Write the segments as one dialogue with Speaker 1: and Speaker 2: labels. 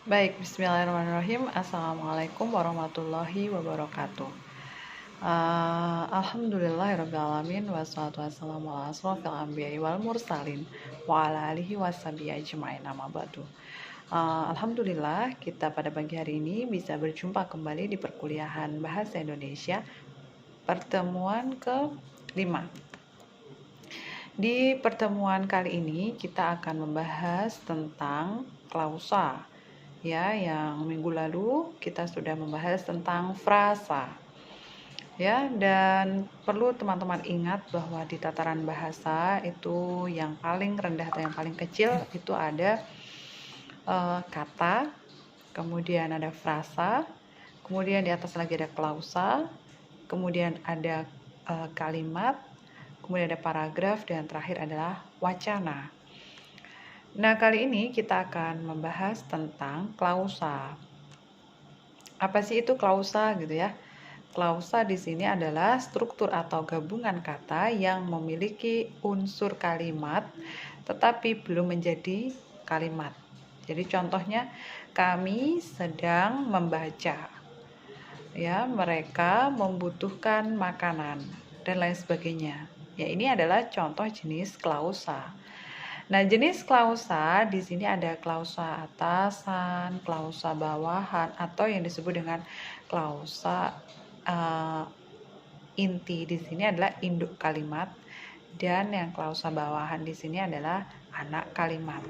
Speaker 1: Baik, bismillahirrahmanirrahim. Assalamualaikum warahmatullahi wabarakatuh. Alhamdulillahirrabbilalamin. Wassalatu wassalamu ala asrofil anbiya'i wal mursalin wa ala alihi wassabihi ajma'in amma ba'du. Alhamdulillah, kita pada pagi hari ini bisa berjumpa kembali di perkuliahan Bahasa Indonesia pertemuan ke-5. Di pertemuan kali ini kita akan membahas tentang klausa. Ya, yang minggu lalu kita sudah membahas tentang frasa. Ya, dan perlu teman-teman ingat bahwa di tataran bahasa itu yang paling rendah atau yang paling kecil itu ada kata, kemudian ada frasa, kemudian di atas lagi ada klausa, kemudian ada kalimat, kemudian ada paragraf, dan terakhir adalah wacana. Nah, kali ini kita akan membahas tentang klausa. Apa sih itu klausa gitu ya? Klausa di sini adalah struktur atau gabungan kata yang memiliki unsur kalimat tetapi belum menjadi kalimat. Jadi contohnya kami sedang membaca. Ya, mereka membutuhkan makanan dan lain sebagainya. Ya, ini adalah contoh jenis klausa. Nah, jenis klausa di sini ada klausa atasan, klausa bawahan, atau yang disebut dengan klausa inti di sini adalah induk kalimat, dan yang klausa bawahan di sini adalah anak kalimat.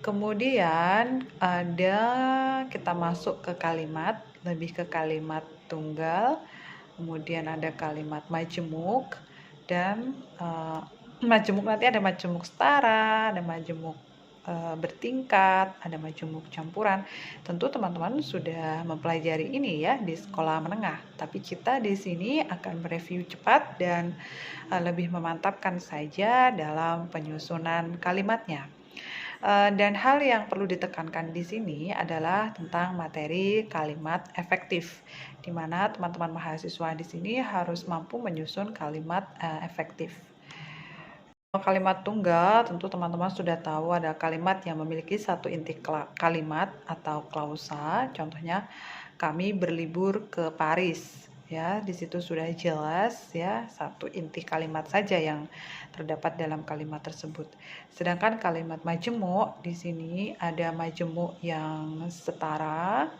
Speaker 1: Kemudian ada kita masuk ke kalimat, lebih ke kalimat tunggal. Kemudian ada kalimat majemuk, dan majemuk nanti ada majemuk setara, ada majemuk bertingkat, ada majemuk campuran. Tentu teman-teman sudah mempelajari ini ya di sekolah menengah, tapi kita di sini akan mereview cepat dan lebih memantapkan saja dalam penyusunan kalimatnya. Dan hal yang perlu ditekankan di sini adalah tentang materi kalimat efektif, di mana teman-teman mahasiswa di sini harus mampu menyusun kalimat efektif. Kalimat tunggal, tentu teman-teman sudah tahu ada kalimat yang memiliki satu inti kalimat atau klausa. Contohnya, kami berlibur ke Paris. Ya, di situ sudah jelas ya, satu inti kalimat saja yang terdapat dalam kalimat tersebut. Sedangkan kalimat majemuk di sini ada majemuk yang setara.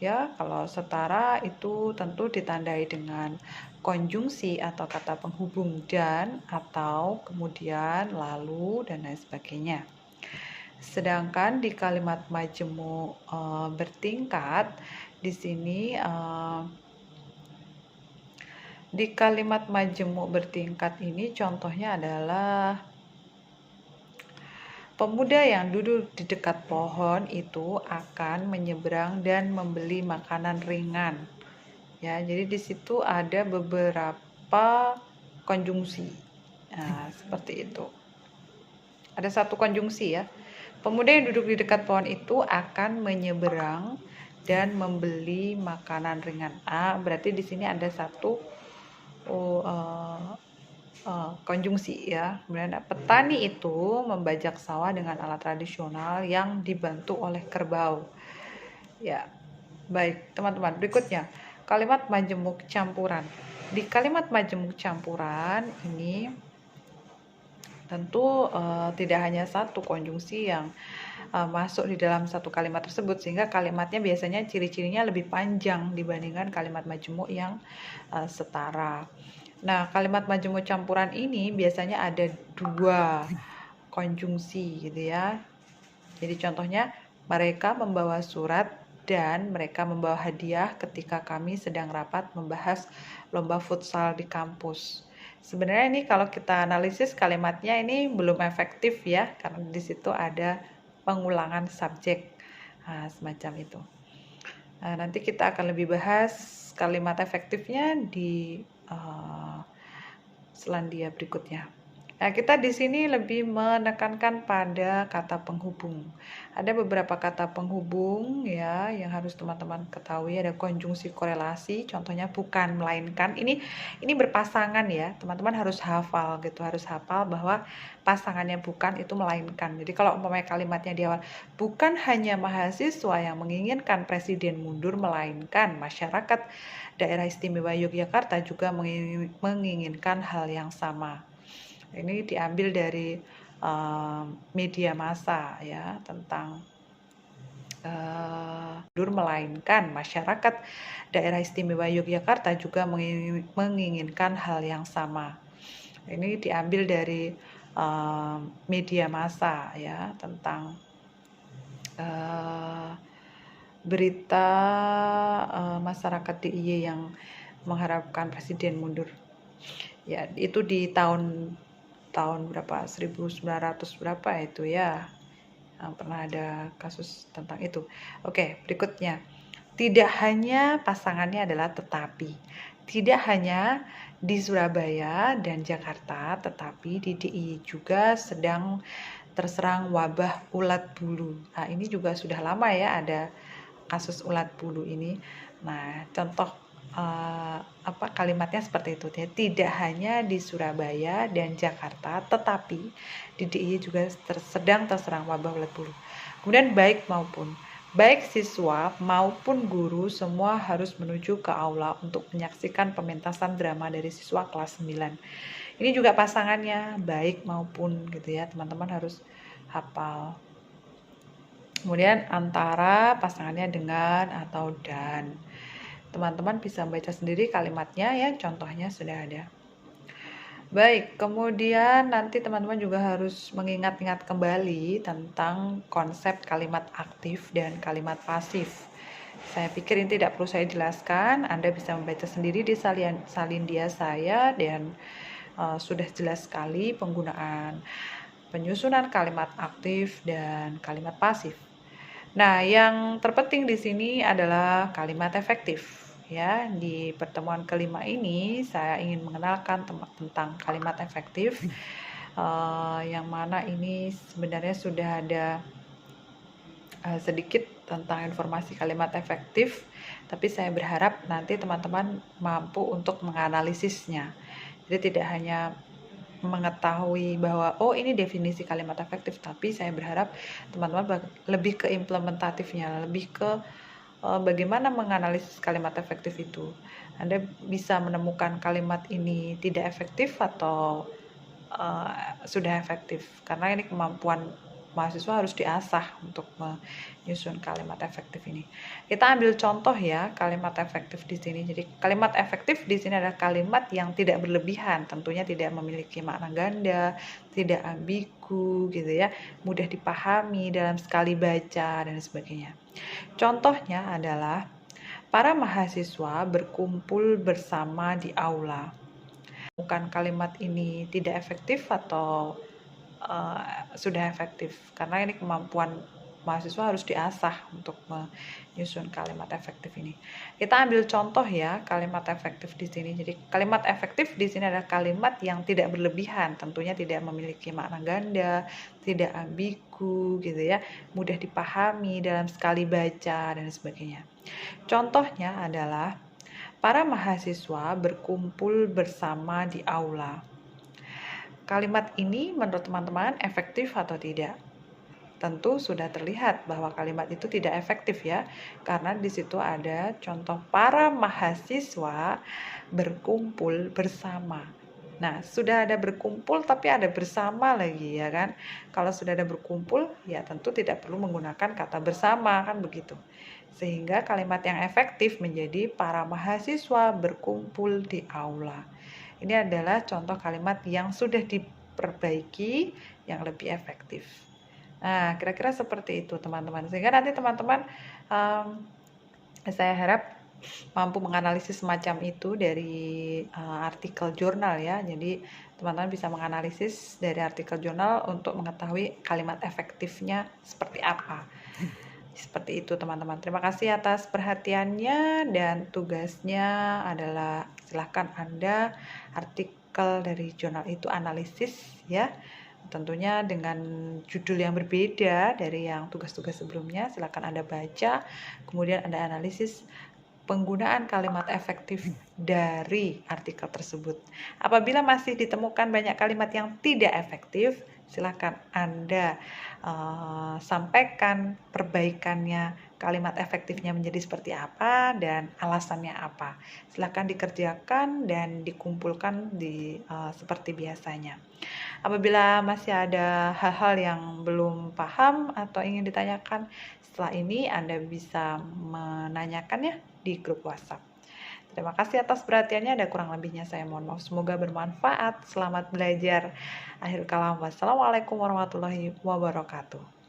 Speaker 1: Ya, kalau setara itu tentu ditandai dengan konjungsi atau kata penghubung dan, atau, kemudian, lalu, dan lain sebagainya. Sedangkan di kalimat majemuk bertingkat di sini di kalimat majemuk bertingkat ini contohnya adalah pemuda yang duduk di dekat pohon itu akan menyeberang dan membeli makanan ringan. Ya, jadi di situ ada beberapa konjungsi. Nah, seperti itu. Ada satu konjungsi ya. Pemuda yang duduk di dekat pohon itu akan menyeberang dan membeli makanan ringan. Berarti di sini ada satu konjungsi ya. Kemudian petani itu membajak sawah dengan alat tradisional yang dibantu oleh kerbau. Ya, baik teman-teman. Berikutnya kalimat majemuk campuran. Di kalimat majemuk campuran ini tentu tidak hanya satu konjungsi yang masuk di dalam satu kalimat tersebut, sehingga kalimatnya biasanya ciri-cirinya lebih panjang dibandingkan kalimat majemuk yang setara. Nah, kalimat majemuk campuran ini biasanya ada dua konjungsi gitu ya. Jadi contohnya, mereka membawa surat dan mereka membawa hadiah ketika kami sedang rapat membahas lomba futsal di kampus. Sebenarnya ini kalau kita analisis kalimatnya ini belum efektif ya, karena di situ ada pengulangan subjek, semacam itu. Nanti kita akan lebih bahas kalimat efektifnya di selandia berikutnya. Nah, kita di sini lebih menekankan pada kata penghubung. Ada beberapa kata penghubung ya yang harus teman-teman ketahui. Ada konjungsi korelasi, contohnya bukan melainkan. Ini berpasangan ya. Teman-teman harus hafal gitu, harus hafal bahwa pasangannya bukan itu melainkan. Jadi kalau umpamanya kalimatnya di awal, bukan hanya mahasiswa yang menginginkan presiden mundur, melainkan masyarakat Daerah Istimewa Yogyakarta juga menginginkan hal yang sama. Ini diambil dari media massa ya, tentang melainkan masyarakat Daerah Istimewa Yogyakarta juga menginginkan hal yang sama. Ini diambil dari media massa ya, tentang berita masyarakat DIY yang mengharapkan presiden mundur. Ya, itu di tahun berapa, 1900 berapa itu ya, pernah ada kasus tentang itu. Oke, berikutnya, tidak hanya pasangannya adalah tetapi, tidak hanya di Surabaya dan Jakarta, tetapi di DIY juga sedang terserang wabah ulat bulu. Nah, ini juga sudah lama ya ada kasus ulat bulu ini. Nah, contoh kalimatnya seperti itu ya. Tidak hanya di Surabaya dan Jakarta, tetapi di DIY juga sedang terserang wabah ulat bulu. Kemudian baik siswa maupun guru semua harus menuju ke aula untuk menyaksikan pementasan drama dari siswa kelas 9. Ini juga pasangannya baik maupun gitu ya, teman-teman harus hafal. Kemudian antara pasangannya dengan atau dan. Teman-teman bisa membaca sendiri kalimatnya ya, contohnya sudah ada. Baik, kemudian nanti teman-teman juga harus mengingat-ingat kembali tentang konsep kalimat aktif dan kalimat pasif. Saya pikir ini tidak perlu saya jelaskan, Anda bisa membaca sendiri di salindia saya, dan sudah jelas sekali penggunaan penyusunan kalimat aktif dan kalimat pasif. Nah, yang terpenting di sini adalah kalimat efektif. Ya, di pertemuan kelima ini saya ingin mengenalkan tentang kalimat efektif, yang mana ini sebenarnya sudah ada sedikit tentang informasi kalimat efektif, tapi saya berharap nanti teman-teman mampu untuk menganalisisnya. Jadi tidak hanya mengetahui bahwa oh ini definisi kalimat efektif, tapi saya berharap teman-teman lebih ke implementatifnya, lebih ke bagaimana menganalisis kalimat efektif itu. Anda bisa menemukan kalimat ini tidak efektif atau sudah efektif, karena ini kemampuan mahasiswa harus diasah untuk menyusun kalimat efektif ini. Kita ambil contoh ya kalimat efektif di sini. Jadi kalimat efektif di sini adalah kalimat yang tidak berlebihan, tentunya tidak memiliki makna ganda, tidak ambigu gitu ya, mudah dipahami dalam sekali baca dan sebagainya. Contohnya adalah para mahasiswa berkumpul bersama di aula. Bukan kalimat ini tidak efektif atau sudah efektif, karena ini kemampuan mahasiswa harus diasah untuk menyusun kalimat efektif ini. Kita ambil contoh ya kalimat efektif di sini. Jadi kalimat efektif di sini adalah kalimat yang tidak berlebihan, tentunya tidak memiliki makna ganda, tidak ambigu gitu ya, mudah dipahami dalam sekali baca dan sebagainya. Contohnya adalah para mahasiswa berkumpul bersama di aula. Kalimat ini menurut teman-teman efektif atau tidak? Tentu sudah terlihat bahwa kalimat itu tidak efektif ya, karena di situ ada contoh para mahasiswa berkumpul bersama. Nah, sudah ada berkumpul tapi ada bersama lagi ya kan. Kalau sudah ada berkumpul ya tentu tidak perlu menggunakan kata bersama kan begitu. Sehingga kalimat yang efektif menjadi para mahasiswa berkumpul di aula. Ini adalah contoh kalimat yang sudah diperbaiki yang lebih efektif. Nah, kira-kira seperti itu teman-teman. Sehingga nanti teman-teman saya harap mampu menganalisis semacam itu dari artikel jurnal ya. Jadi teman-teman bisa menganalisis dari artikel jurnal untuk mengetahui kalimat efektifnya seperti apa. Seperti itu teman-teman. Terima kasih atas perhatiannya, dan tugasnya adalah silahkan Anda artikel artikel dari jurnal itu analisis ya. Tentunya dengan judul yang berbeda dari yang tugas-tugas sebelumnya. Silakan Anda baca, kemudian Anda analisis penggunaan kalimat efektif dari artikel tersebut. Apabila masih ditemukan banyak kalimat yang tidak efektif, silakan Anda sampaikan perbaikannya, kalimat efektifnya menjadi seperti apa dan alasannya apa. Silakan dikerjakan dan dikumpulkan seperti biasanya. Apabila masih ada hal-hal yang belum paham atau ingin ditanyakan, setelah ini Anda bisa menanyakannya di grup WhatsApp. Terima kasih atas perhatiannya, ada kurang lebihnya saya mohon maaf. Semoga bermanfaat. Selamat belajar. Akhir kalam, wassalamualaikum warahmatullahi wabarakatuh.